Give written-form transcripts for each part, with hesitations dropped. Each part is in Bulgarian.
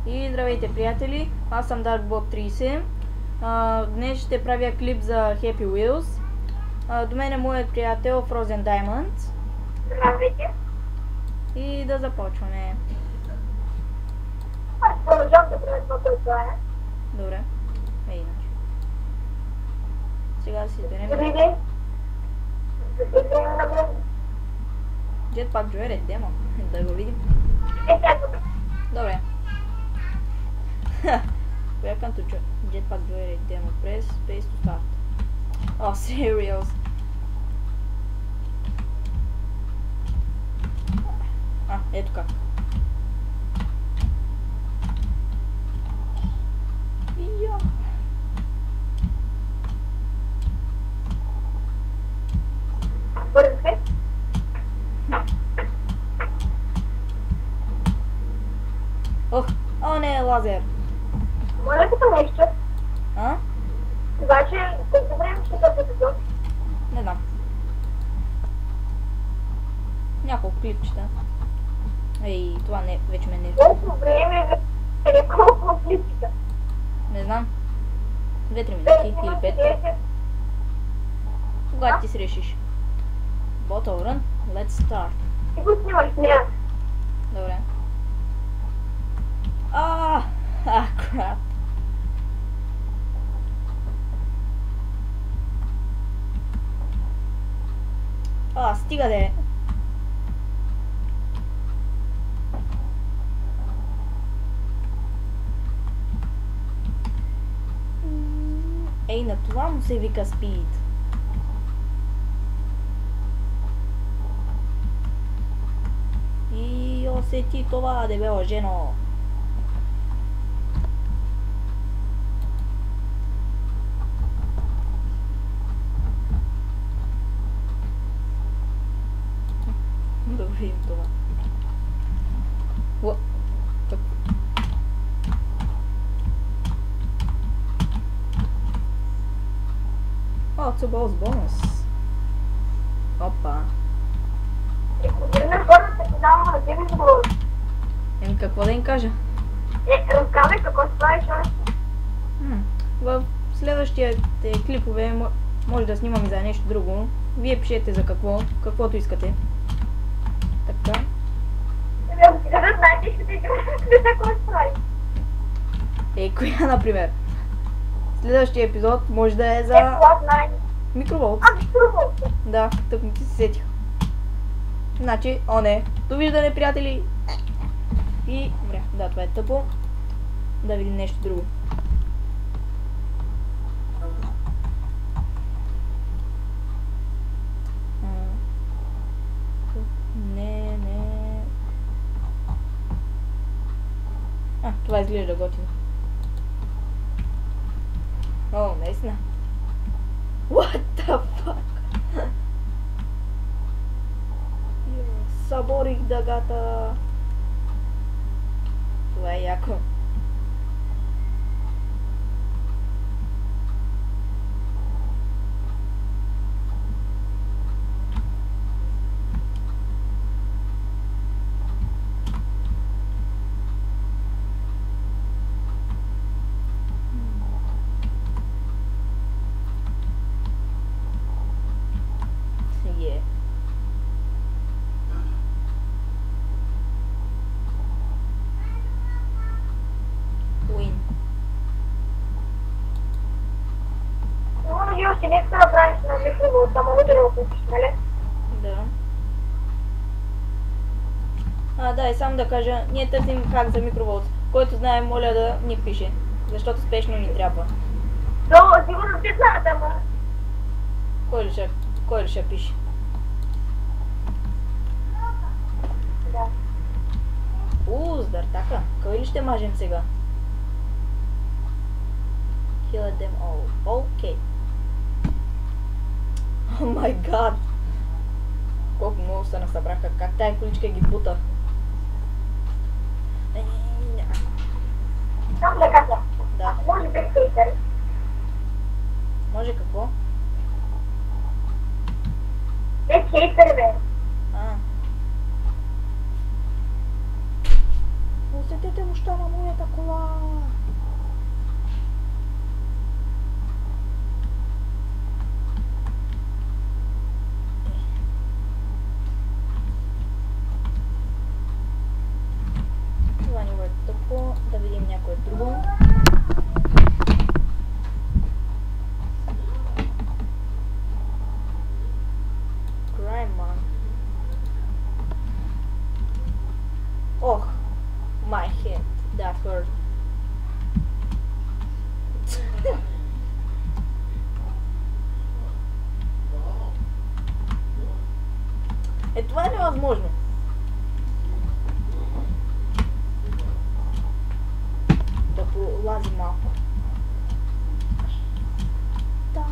И здравейте, приятели, аз съм DarkBot30. Днес ще правя клип за Happy Wheels. До мен е моят приятел Frozen Diamond. Здравейте. И да започваме. Аз продължавам да правя това, което е. Добре. Иначе. Сега да си изберем. Добри ден. Добри ден на мен. Jetpack Joyride демо. Да го видим. Добре. Welcome to Jetpack Joyride demo. Press space to start. Oh, serious. Ето как. Я. Бързо се. О, не, лазер. Моля да питам нещо. Обаче, колко време ще този епизод? Не знам. Няколко клипчета. Ей, това не, вече ме не. Колко време е колко клипчета? Не знам. 2-3 минути или 5. Когато ти си решиш. Bottle run, let's start. Ти го снимаш, не аз. Добре. Крап. Стига де. Ей, на това му се вика спид. И усети това, дебела жено. Да видим това. It's a bonus. Опа. На хората ти давам на тебе за bonus. Еми, какво да им кажа? Разказвай какво се правиш, В следващите клипове може да снимам и за нещо друго. Вие пишете за каквото искате. Така. Да знаете, ще ти какво се прави. Коя, например? Следващия епизод може да е за микроволт. Микроволт. Да, тък не ти се сетих. Значи, довиждане, приятели. И, добре, да, това е тъпо. Да видим нещо друго. Не. Това изглежда готино. Наистина. What the fuck? Съборих дъгата. Това е яко. Още не да направиш на микроволт, само да го купиш, нали? Да. Да, и само да кажа, ние търсим хак за микроволт. Който знае, моля да ни пише, защото спешно ни трябва. Сигурно ти знаят, ама. Кой ли ще пише? Да. Здартака. Кой ли ще мажем сега? Kill them all. Окей. О май гад! Колко много се насъбраха, как тая количка ги бута. Само да кажа. Да. Може без хейтери. Може какво? Без хейтери, бе. Усетете му пуща на моята кола. Това ни е тъпо. Да видим някое друго. Oh, my head, that hurt. Това е невъзможно. Да пролази малко. Да.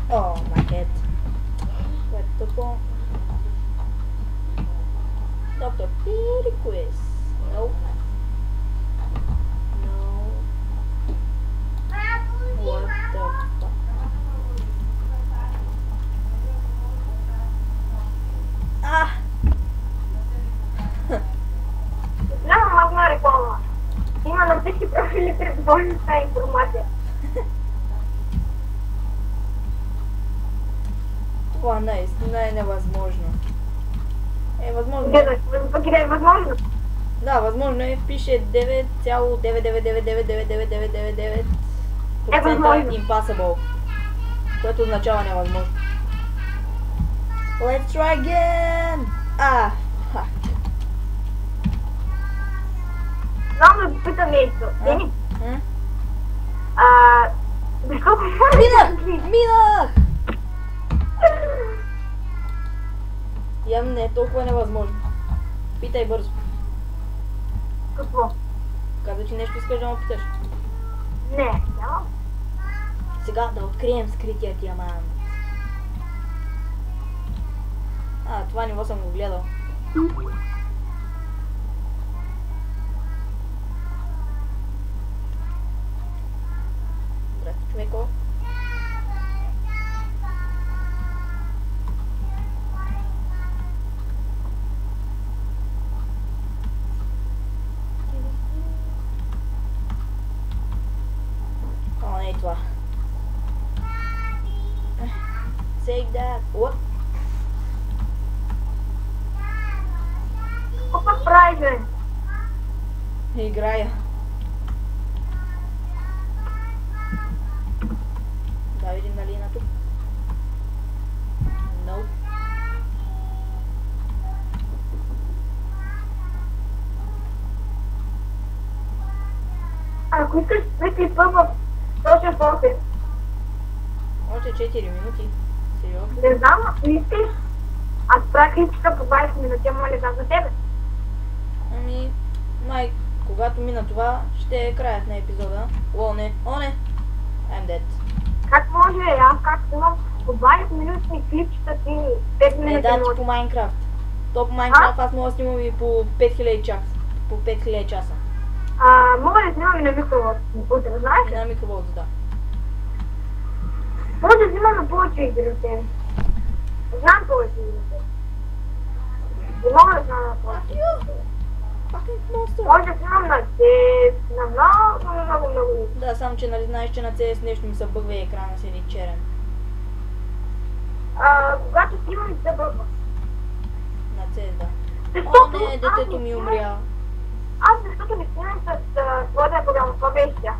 Oh, my head. Това е тъпо. Доктор Периквис. Nope. No. What the fuck? Ah! Няма мазна реклама. Има на всички профили предварителна тази информация. Това наистина е невъзможно. Е възможно. Пък и да е възможно. Да, възможно е. Пише 9,999999999% impossible. Което означава невъзможно. Let's try again! Ah, fuck. Знам да попитам нещо. Дени? Защо Минах! Явно не е толкова невъзможно. Питай бързо. Какво? Каза, че нещо искаш да ме питаш. Не, няма. Сега да открием скрития диамант. Това ниво съм го гледал. Здрасти, човеко. Не е това. Take that. What? Какво пък правиш, бе? Играя. Да видим нали е на тук. No. Ако искаш да клипа в Social Forces. Още 4 минути. Сериозно? Не знам, ако искаш. Аз правя клипчета по 20 минути, ама не знам за тебе. Ами, май, когато мина това, ще е краят на епизода. О, не. I'm dead. Как може, аз как имам по 20 минутни клипчета ти 5 минути Да, може. по Майнкрафт. То по Майнкрафт аз мога да снимам и по 5000 часа. По 5000 часа. Мога да снимам и на микроволт. Утре, знаеш ли? На микроволт, да. Може да снимам повече игри от тебе. Знам повече игри от тебе. И мога да снимам на повече игри от тебе. Fucking monster. Може да снимам на CS, на много игри. Да, само че нали знаеш, че на CS нещо ми се бъгва и екрана си е черен. Когато снимам и се бъгва. На CS, да. Защото О, не, детето ми умря. Аз защото не снимам с твоята програма, какво беше тя?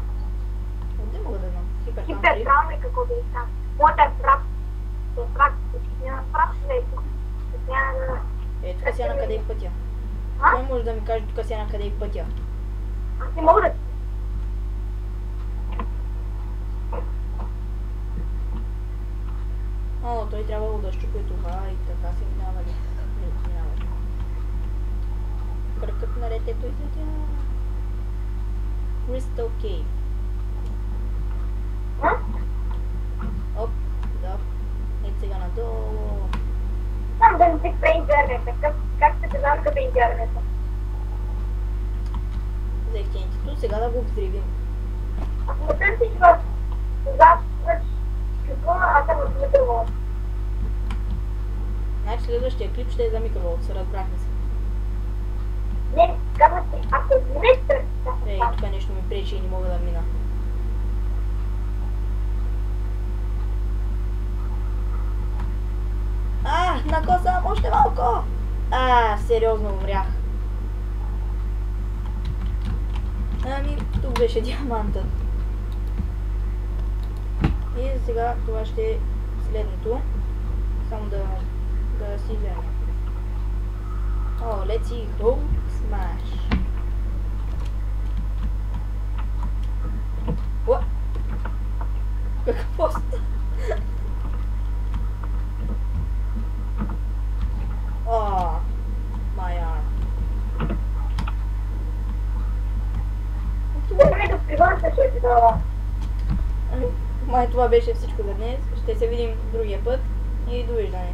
Къде мога да знам? Хипертам 3? Хипертам ли какво беше там? Моята е прав. Няма прав, не. Тук сега на къде е пътя? Кой може да ми каже тук сега на къде е пътя? Аз не мога да... Той трябвало да щупи това и така се минава ли? Не, минава ли. Кръкът на детето излетя. Crystal Cave. Оп, да. Ето сега надолу. Само да не си спре интернета. Как се те знам къде е интернета? Взех TNT-то, сега да го взривим. Ако ме търсиш в запад, какво микроволт. Значи следващия клип ще е за микроволт, разбрахме се. Не, казвам ти, ако изместиш... Ей, тук нещо ми пречи и не мога да мина. Накосам още малко! Сериозно умрях. Ами, тук беше диамантът. И сега това ще е следното. Само да си взема. Let's see go smash. What? Какво става? My arm. Май това беше всичко за днес. Ще се видим другия път и довиждане.